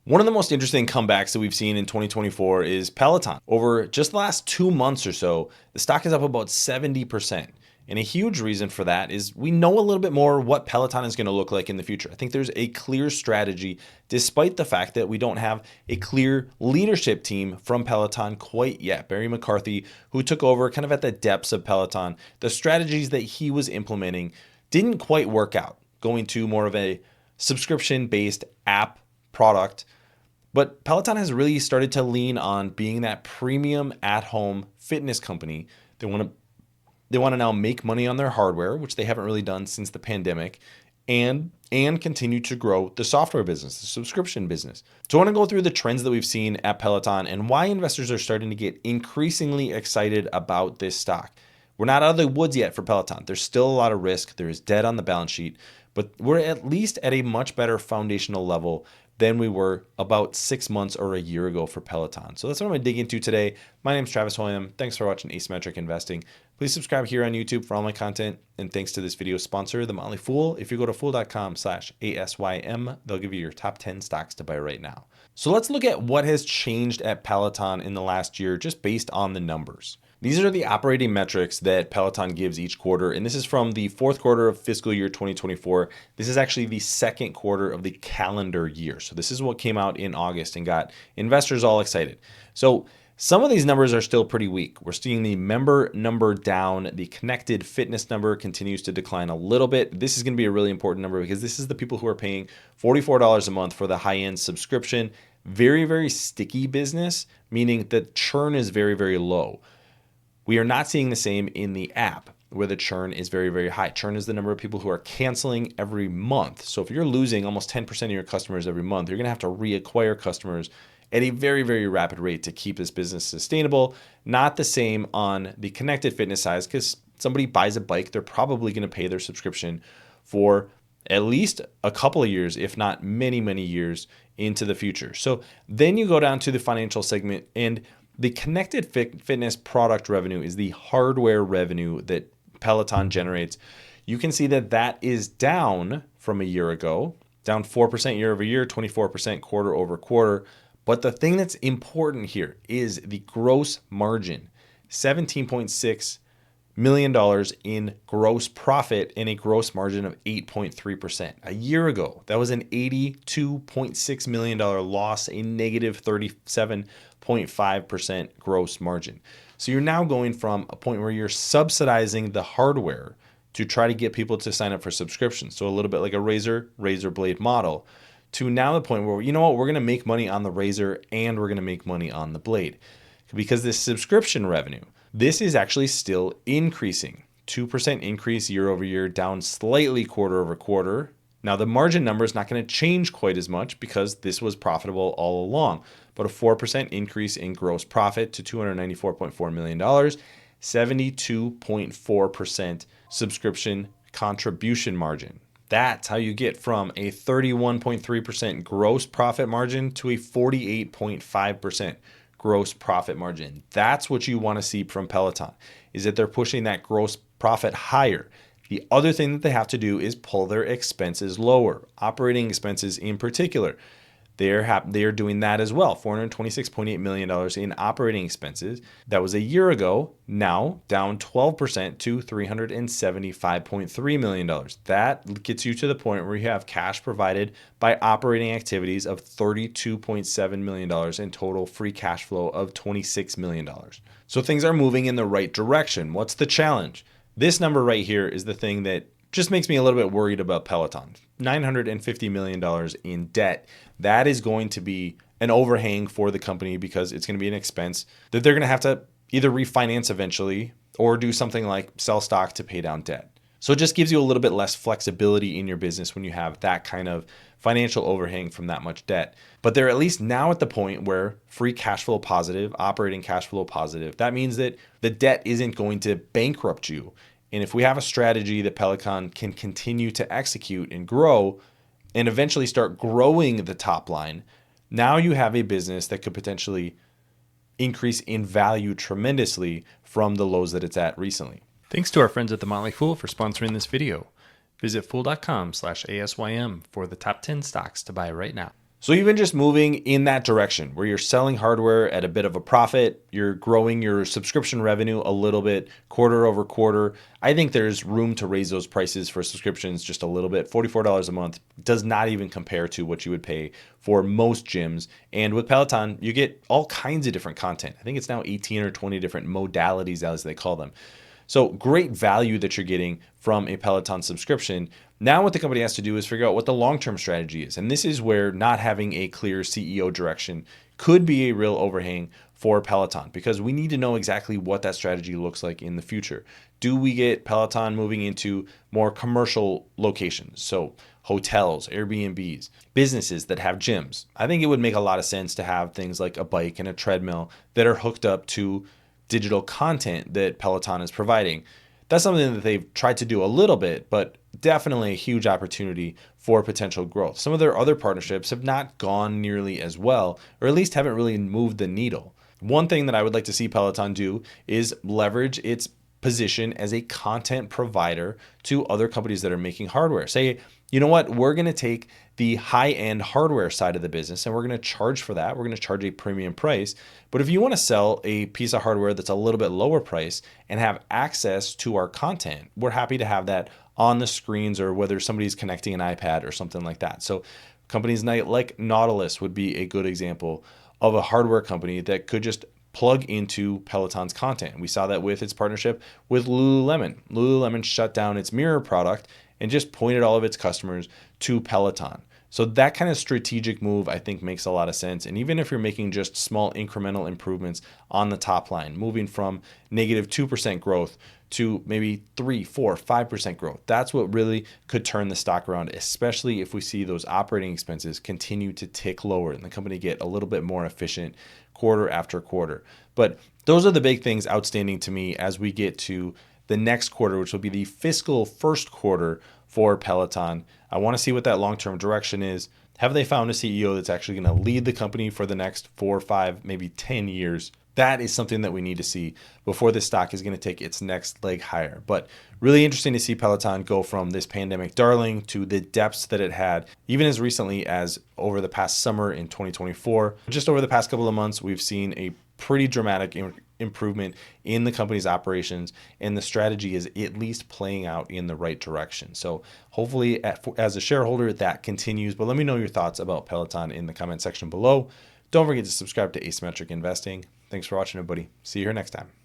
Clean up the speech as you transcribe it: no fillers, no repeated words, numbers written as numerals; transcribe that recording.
One of the most interesting comebacks that we've seen in 2024 is Peloton. Over just the last 2 months or so, the stock is up about 70%. And a huge reason for that is we know a little bit more what Peloton is going to look like in the future. I think there's a clear strategy, despite the fact that we don't have a clear leadership team from Peloton quite yet. Barry McCarthy, who took over kind of at the depths of Peloton, the strategies that he was implementing didn't quite work out, going to more of a subscription-based app product. But Peloton has really started to lean on being that premium at-home fitness company. They want to now make money on their hardware, which they haven't really done since the pandemic, and continue to grow the software business, the subscription business. So I want to go through the trends that we've seen at Peloton and why investors are starting to get increasingly excited about this stock. We're not out of the woods yet for Peloton. There's still a lot of risk. There is debt on the balance sheet, but we're at least at a much better foundational level than we were about 6 months or a year ago for Peloton. So that's what I'm going to dig into today. My name is Travis Hoium. Thanks for watching Asymmetric Investing. Please subscribe here on YouTube for all my content. And thanks to this video sponsor, The Motley Fool. If you go to fool.com/ASYM, they'll give you your top 10 stocks to buy right now. So let's look at what has changed at Peloton in the last year, just based on the numbers. These are the operating metrics that Peloton gives each quarter, and this is from the fourth quarter of fiscal year 2024. This is actually the second quarter of the calendar year. So this is what came out in August and got investors all excited. So some of these numbers are still pretty weak. We're seeing the member number down. The connected fitness number continues to decline a little bit. This is going to be a really important number because this is the people who are paying $44 a month for the high-end subscription. Very, very sticky business, meaning that churn is very, very low. We are not seeing the same in the app where the churn is very, very high. Churn is the number of people who are canceling every month. So if you're losing almost 10% of your customers every month, you're going to have to reacquire customers at a very, very rapid rate to keep this business sustainable. Not the same on the connected fitness side, because somebody buys a bike, they're probably going to pay their subscription for at least a couple of years, if not many, many years into the future. So then you go down to the financial segment, and the connected fitness product revenue is the hardware revenue that Peloton generates. You can see that that is down from a year ago, down 4% year over year, 24% quarter over quarter. But the thing that's important here is the gross margin, $17.6 million in gross profit and a gross margin of 8.3%. A year ago, that was an $82.6 million loss, a negative 37.5% gross margin. So you're now going from a point where you're subsidizing the hardware to try to get people to sign up for subscriptions. So a little bit like a razor blade model, to now the point where, you know what, we're going to make money on the razor and we're going to make money on the blade. Because this subscription revenue, this is actually still increasing. 2% increase year over year, down slightly quarter over quarter. Now the margin number is not going to change quite as much because this was profitable all along, but a 4% increase in gross profit to $294.4 million, 72.4% subscription contribution margin. That's how you get from a 31.3% gross profit margin to a 48.5% gross profit margin. That's what you want to see from Peloton, is that they're pushing that gross profit higher. The other thing that they have to do is pull their expenses lower, operating expenses in particular. They are doing that as well. $426.8 million in operating expenses. That was a year ago, now down 12% to $375.3 million. That gets you to the point where you have cash provided by operating activities of $32.7 million and total free cash flow of $26 million. So things are moving in the right direction. What's the challenge? This number right here is the thing that just makes me a little bit worried about Peloton. $950 million in debt. That is going to be an overhang for the company because it's going to be an expense that they're going to have to either refinance eventually or do something like sell stock to pay down debt. So it just gives you a little bit less flexibility in your business when you have that kind of financial overhang from that much debt. But they're at least now at the point where free cash flow positive, operating cash flow positive. That means that the debt isn't going to bankrupt you. And if we have a strategy that Peloton can continue to execute and grow and eventually start growing the top line, now you have a business that could potentially increase in value tremendously from the lows that it's at recently. Thanks to our friends at The Motley Fool for sponsoring this video. Visit fool.com/ASYM for the top 10 stocks to buy right now. So even just moving in that direction where you're selling hardware at a bit of a profit, you're growing your subscription revenue a little bit quarter over quarter. I think there's room to raise those prices for subscriptions just a little bit. $44 a month does not even compare to what you would pay for most gyms. And with Peloton, you get all kinds of different content. I think it's now 18 or 20 different modalities, as they call them. So great value that you're getting from a Peloton subscription. Now what the company has to do is figure out what the long-term strategy is. And this is where not having a clear CEO direction could be a real overhang for Peloton, because we need to know exactly what that strategy looks like in the future. Do we get Peloton moving into more commercial locations? So hotels, Airbnbs, businesses that have gyms. I think it would make a lot of sense to have things like a bike and a treadmill that are hooked up to digital content that Peloton is providing. That's something that they've tried to do a little bit, but definitely a huge opportunity for potential growth. Some of their other partnerships have not gone nearly as well, or at least haven't really moved the needle. One thing that I would like to see Peloton do is leverage its position as a content provider to other companies that are making hardware. Say, you know what, we're going to take the high-end hardware side of the business and we're going to charge for that. We're going to charge a premium price. But if you want to sell a piece of hardware that's a little bit lower price and have access to our content, we're happy to have that on the screens, or whether somebody's connecting an iPad or something like that. So companies like Nautilus would be a good example of a hardware company that could just plug into Peloton's content. We saw that with its partnership with Lululemon. Lululemon shut down its mirror product and just pointed all of its customers to Peloton. So that kind of strategic move, I think, makes a lot of sense. And even if you're making just small incremental improvements on the top line, moving from negative 2% growth to maybe 3, 4, 5% growth, that's what really could turn the stock around, especially if we see those operating expenses continue to tick lower and the company get a little bit more efficient quarter after quarter. But those are the big things outstanding to me as we get to the next quarter, which will be the fiscal first quarter for Peloton. I want to see what that long-term direction is. Have they found a CEO that's actually going to lead the company for the next 4, 5, maybe 10 years? That is something that we need to see before this stock is going to take its next leg higher. But really interesting to see Peloton go from this pandemic darling to the depths that it had, even as recently as over the past summer in 2024. Just over the past couple of months, we've seen a pretty dramatic improvement in the company's operations, and the strategy is at least playing out in the right direction. So hopefully as a shareholder that continues, but let me know your thoughts about Peloton in the comment section below. Don't forget to subscribe to Asymmetric Investing. Thanks for watching, everybody. See you here next time.